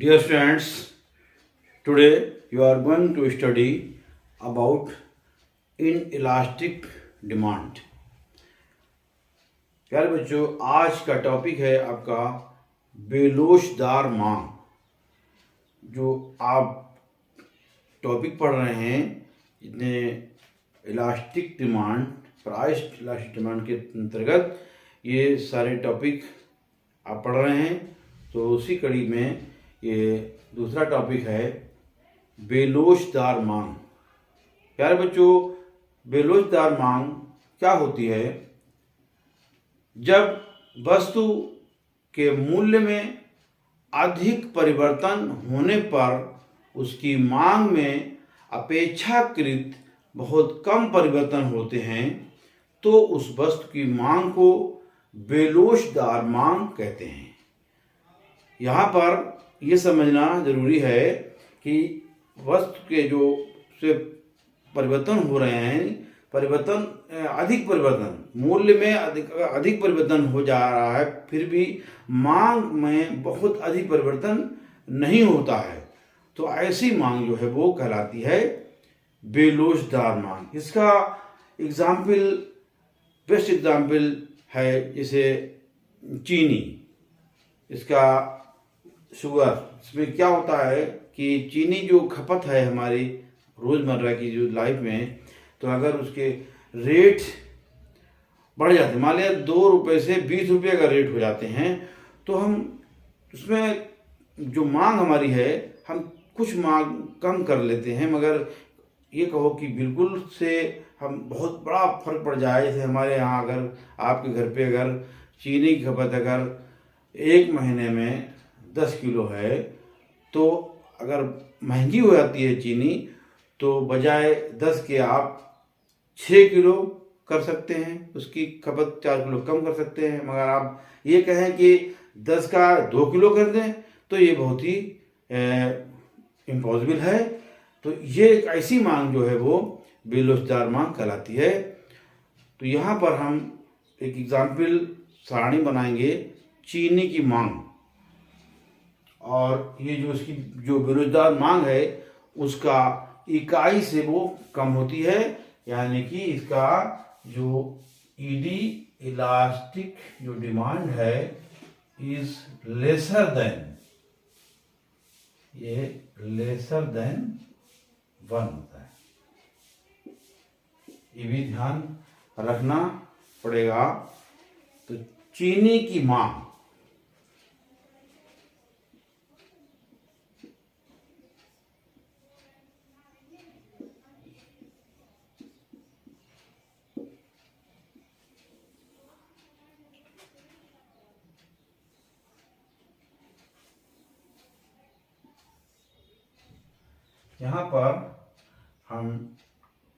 Dear students, today you are going to study about inelastic demand. प्यारे बच्चों, आज का टॉपिक है आपका बेलोशदार मांग। जो आप टॉपिक पढ़ रहे हैं, इतने elastic demand, price elastic demand के अंतर्गत ये सारे टॉपिक आप पढ़ रहे हैं। तो उसी कड़ी में ये दूसरा टॉपिक है बेलोशदार मांग। प्यारे बच्चों, बेलोशदार मांग क्या होती है? जब वस्तु के मूल्य में अधिक परिवर्तन होने पर उसकी मांग में अपेक्षाकृत बहुत कम परिवर्तन होते हैं, तो उस वस्तु की मांग को बेलोशदार मांग कहते हैं। यहाँ पर यह समझना जरूरी है कि वस्तु के जो से परिवर्तन हो रहे हैं, अधिक परिवर्तन, मूल्य में अधिक परिवर्तन हो जा रहा है, फिर भी मांग में बहुत अधिक परिवर्तन नहीं होता है, तो ऐसी मांग जो है वो कहलाती है बेलोशदार मांग। इसका एग्जाम्पल, बेस्ट एग्जाम्पल है जैसे चीनी, इसका शुगर। इसमें क्या होता है कि चीनी जो खपत है हमारी रोज़मर्रा की जो लाइफ में, तो अगर उसके रेट बढ़ जाते हैं, मान लिया 2 रुपये से 20 रुपये का रेट हो जाते हैं, तो हम उसमें जो मांग हमारी है, हम कुछ मांग कम कर लेते हैं। मगर ये कहो कि बिल्कुल से हम बहुत बड़ा फर्क पड़ जाए, जैसे हमारे यहाँ अगर आपके घर पे अगर चीनी की खपत अगर 1 महीने में 10 किलो है, तो अगर महंगी हो जाती है चीनी, तो बजाय 10 के आप 6 किलो कर सकते हैं, उसकी खपत 4 किलो कम कर सकते हैं। मगर आप ये कहें कि 10 का 2 किलो कर दें, तो ये बहुत ही इम्पॉसिबल है। तो ये एक ऐसी मांग जो है वो बेलोशदार मांग कहलाती है। तो यहाँ पर हम एक एग्जाम्पल सारणी बनाएंगे चीनी की मांग, और ये जो इसकी जो बेरोजगार मांग है उसका इकाई से वो कम होती है, यानी कि इसका जो ईडी इलास्टिक जो डिमांड है इज लेसर देन, ये लेसर देन 1 होता है। ये भी ध्यान रखना पड़ेगा। तो चीनी की मांग, यहाँ पर हम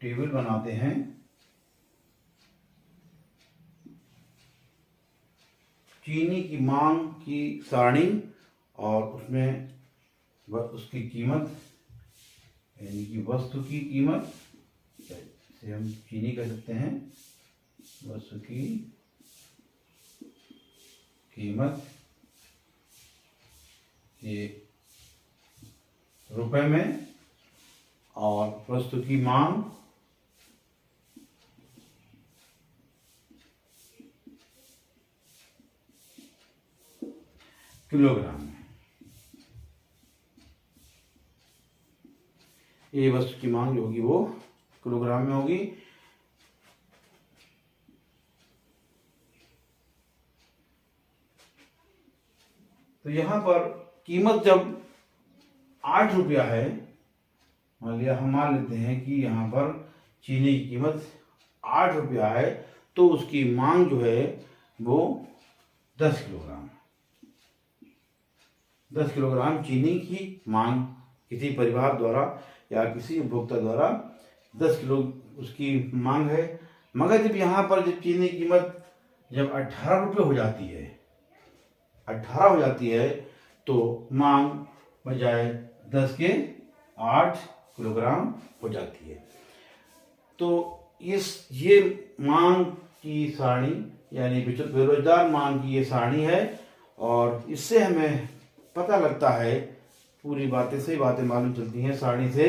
टेबल बनाते हैं। चीनी की मांग की सारणी, और उसमें उसकी कीमत, यानी कि वस्तु की कीमत, जिसे हम चीनी कह सकते हैं, वस्तु की कीमत ये रुपए में, और वस्तु की मांग किलोग्राम में। ये वस्तु की मांग जो होगी वो किलोग्राम में होगी। तो यहाँ पर कीमत जब 8 रुपया है, मान लिया हम मान लेते हैं कि यहाँ पर चीनी की कीमत 8 रुपया है, तो उसकी मांग जो है वो 10 किलोग्राम, 10 किलोग्राम चीनी की मांग किसी परिवार द्वारा या किसी उपभोक्ता द्वारा 10 किलो उसकी मांग है। मगर जब यहाँ पर जब चीनी की कीमत जब 18 रुपये हो जाती है, 18 हो जाती है, तो मांग बजाय 10 के 8 किलोग्राम हो जाती है। तो ये मांग की सारणी, यानी बेरोजगार मांग की ये सारणी है, और इससे हमें पता लगता है पूरी बातें सही बातें मालूम चलती हैं सारणी से,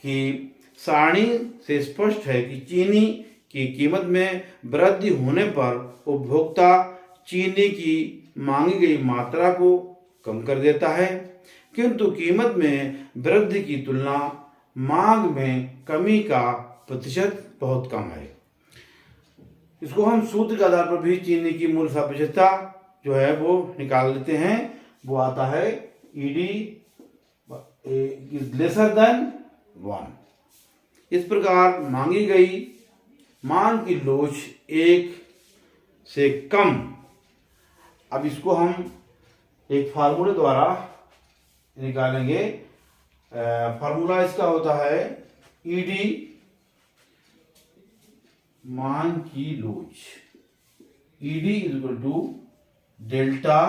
कि सारणी से स्पष्ट है कि चीनी की कीमत में वृद्धि होने पर उपभोक्ता चीनी की मांगी गई मात्रा को कम कर देता है, किंतु कीमत में वृद्धि की तुलना मांग में कमी का प्रतिशत बहुत कम है। इसको हम सूत्र के आधार पर भी चीनी की मूल्य सापेक्षता जो है वो निकाल लेते हैं। वो आता है ईडी इज लेसर देन 1। इस प्रकार मांगी गई मांग की लोच 1 से कम। अब इसको हम एक फार्मूले द्वारा निकालेंगे। फार्मूला इसका होता है ईडी मांग की लोच, ED is equal to delta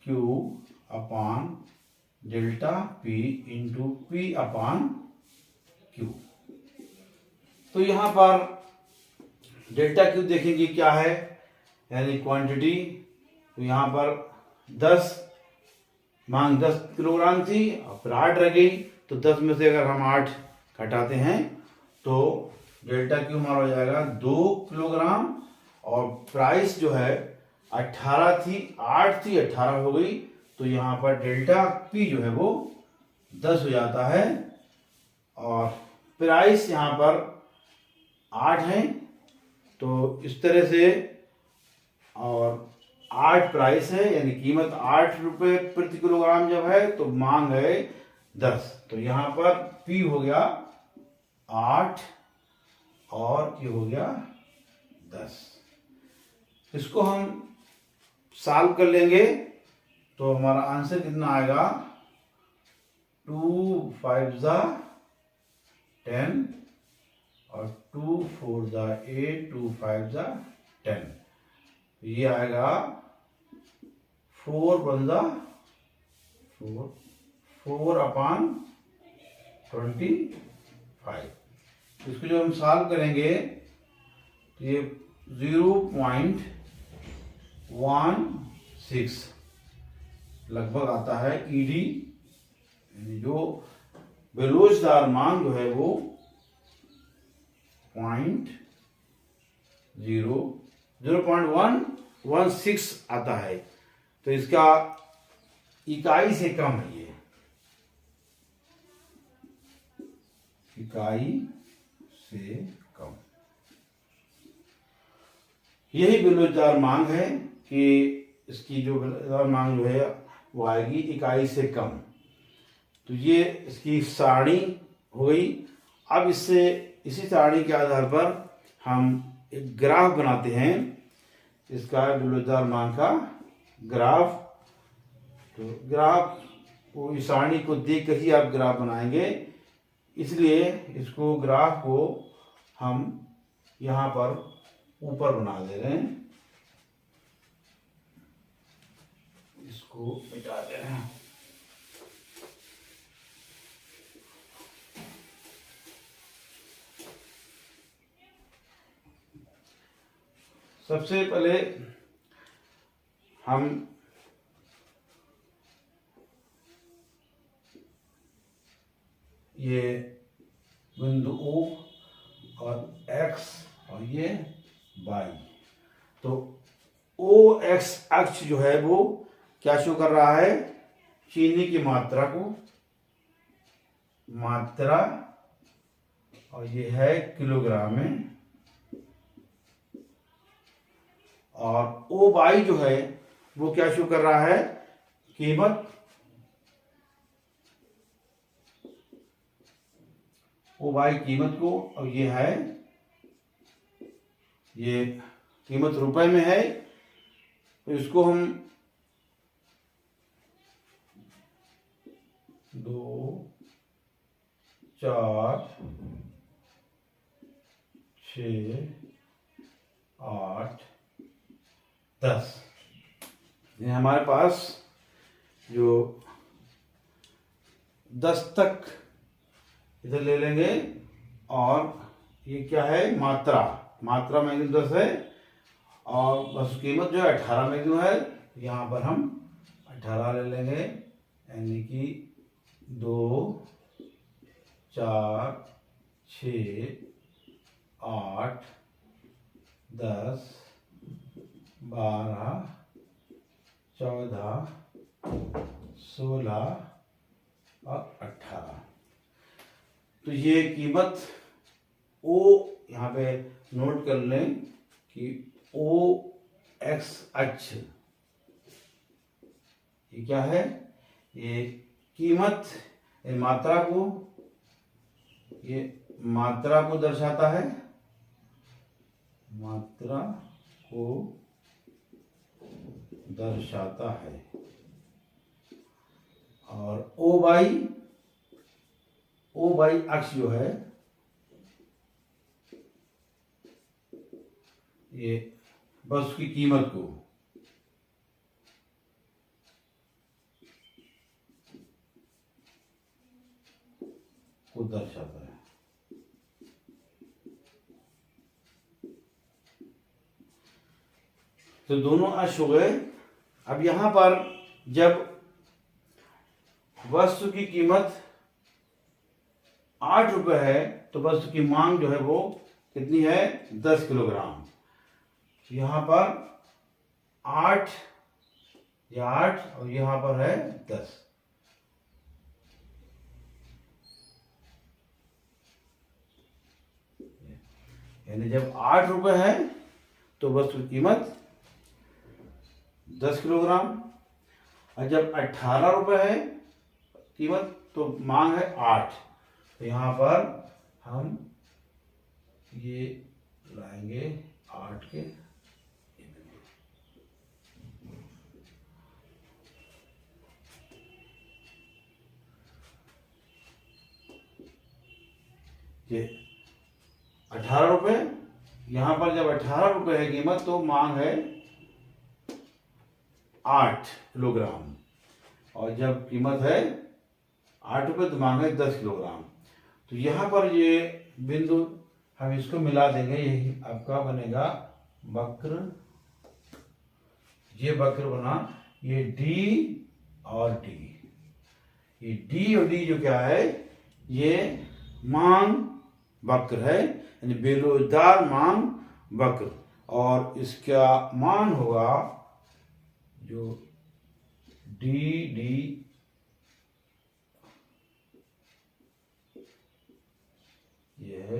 Q upon delta P into P upon Q. तो यहां पर डेल्टा क्यू देखेंगे क्या है, यानी क्वांटिटी। तो यहां पर 10 मांग 10 किलोग्राम थी और फिर 8 रह गई, तो 10 में से अगर हम 8 घटाते हैं तो डेल्टा क्यू हमारा हो जाएगा 2 किलोग्राम। और प्राइस जो है 18 थी, 8 थी, 18 हो गई, तो यहाँ पर डेल्टा पी जो है वो 10 हो जाता है। और प्राइस यहाँ पर 8 है, तो इस तरह से, और 8 प्राइस है, यानी कीमत 8 रुपये प्रति किलोग्राम जब है तो मांग है 10। तो यहाँ पर पी हो गया 8 और ये हो गया 10। इसको हम सॉल्व कर लेंगे तो हमारा आंसर कितना आएगा, 2 5 10 और 2 4 8, 2 5 10। ये आएगा 4 1 4, 4 अपान 25। इसको जब हम सॉल्व करेंगे तो ये 0.16 लगभग आता है ईडी, जो बेरोजगार मांग जो है वो 0.116 आता है। तो इसका इकाई से कम है, ये इकाई से कम। यही बेरोजगार मांग है कि इसकी जो बेरोजगार मांग जो है वो आएगी इकाई से कम। तो ये इसकी सारणी हो गई। अब इससे इसी सारणी के आधार पर हम एक ग्राफ बनाते हैं, इसका बेरोजगार मांग का ग्राफ। तो ग्राफ को, इस सारणी को देख कर ही आप ग्राफ बनाएंगे, इसलिए इसको ग्राफ को हम यहाँ पर ऊपर बना दे रहे हैं, इसको मिटा दे रहे हैं। सबसे पहले हम ये बिंदु O और X और ये Y, तो OX अक्ष जो है वो क्या शो कर रहा है, चीनी की मात्रा को, मात्रा, और ये है किलोग्राम में। और OY जो है वो क्या शो कर रहा है, कीमत, OY कीमत को, और ये है, ये कीमत रुपए में है। तो इसको हम 2 4 6 8 10, ये हमारे पास जो 10 तक इधर ले लेंगे। और ये क्या है, मात्रा, मात्रा मैग्नीट्यूड 10 है, और बस कीमत जो है 18 मैग्नीट्यूड है, यहाँ पर हम 18 ले लेंगे। यानी कि 2, 4, 6, 8, 10, 12, 14, 16 और 18। तो ये कीमत ओ यहाँ पे नोट कर लें कि ओ एक्स अक्ष ये क्या है, ये कीमत ये मात्रा को दर्शाता है, मात्रा को दर्शाता है। और ओ बाई अक्ष जो है ये वस्तु की कीमत को दर्शाता है। तो दोनों अक्ष हो गए। अब यहां पर जब वस्तु की कीमत 8 रुपए है तो वस्तु की मांग जो है वो कितनी है, 10 किलोग्राम। यहां पर 8 और यहां पर है 10। यानी जब 8 रुपए है तो वस्तु की कीमत 10 किलोग्राम, और जब 18 रुपए है कीमत तो मांग है 8। तो यहाँ पर हम ये लाएंगे 8 के, ये 18 रुपए। यहाँ पर जब 18 रुपए है कीमत तो मांग है 8 किलोग्राम, और जब कीमत है 8 रुपए तो मांग है 10 किलोग्राम। तो यहाँ पर ये बिंदु हम इसको मिला देंगे, यही आपका बनेगा वक्र। ये वक्र बना, ये डी और डी, ये डी और डी जो क्या है, ये मांग वक्र है, यानी बेरोजगार मांग वक्र। और इसका मान होगा जो डी डी ये है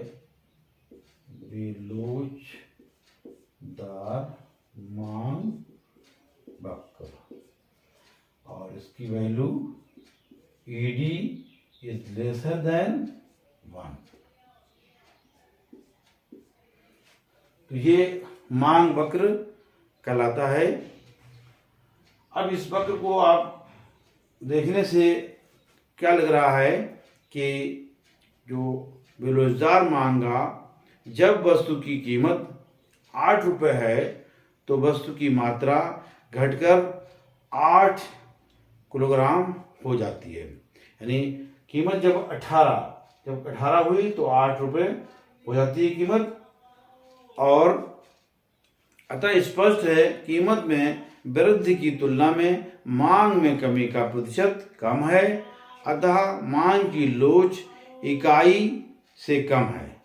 बेरोजगार मांग वक्र, और इसकी value ED is lesser than 1। तो ये मांग वक्र कहलाता है। अब इस वक्र को आप देखने से क्या लग रहा है कि जो बेरोजगार मांगा, जब वस्तु की कीमत 8 रुपए है तो वस्तु की मात्रा घटकर 8 किलोग्राम हो जाती है। यानी कीमत जब 18 हुई तो 8 रुपए हो जाती है कीमत। और अतः स्पष्ट है कीमत में वृद्धि की तुलना में मांग में कमी का प्रतिशत कम है, अतः मांग की लोच इकाई से कम है,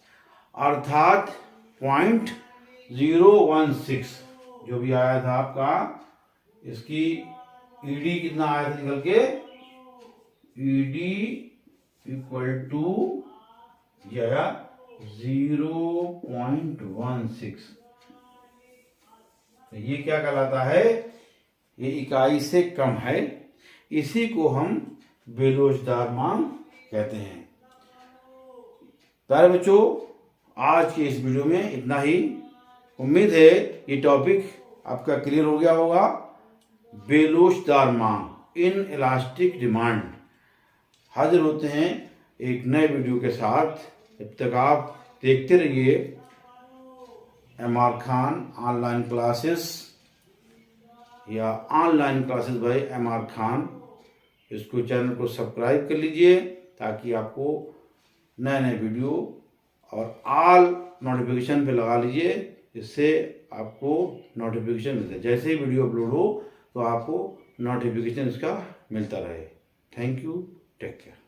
अर्थात 0.016 जो भी आया था आपका, इसकी ईडी कितना आया था निकल के, ईडी इक्वल टू या 0.16। तो ये क्या कहलाता है, ये इकाई से कम है, इसी को हम बेरोजगार मांग कहते हैं। प्यारे बच्चों, आज के इस वीडियो में इतना ही। उम्मीद है ये टॉपिक आपका क्लियर हो गया होगा। बेरोजगार मांग, इन इलास्टिक डिमांड। हाजिर होते हैं एक नए वीडियो के साथ। जब तक आप देखते रहिए एमआर खान ऑनलाइन क्लासेस या online classes bye MR Khan. इसको चैनल को सब्सक्राइब कर लीजिए ताकि आपको नए नए वीडियो और ऑल नोटिफिकेशन पे लगा लीजिए, इससे आपको नोटिफिकेशन मिलता है। जैसे ही वीडियो अपलोड हो तो आपको नोटिफिकेशन इसका मिलता रहे। Thank you, take care.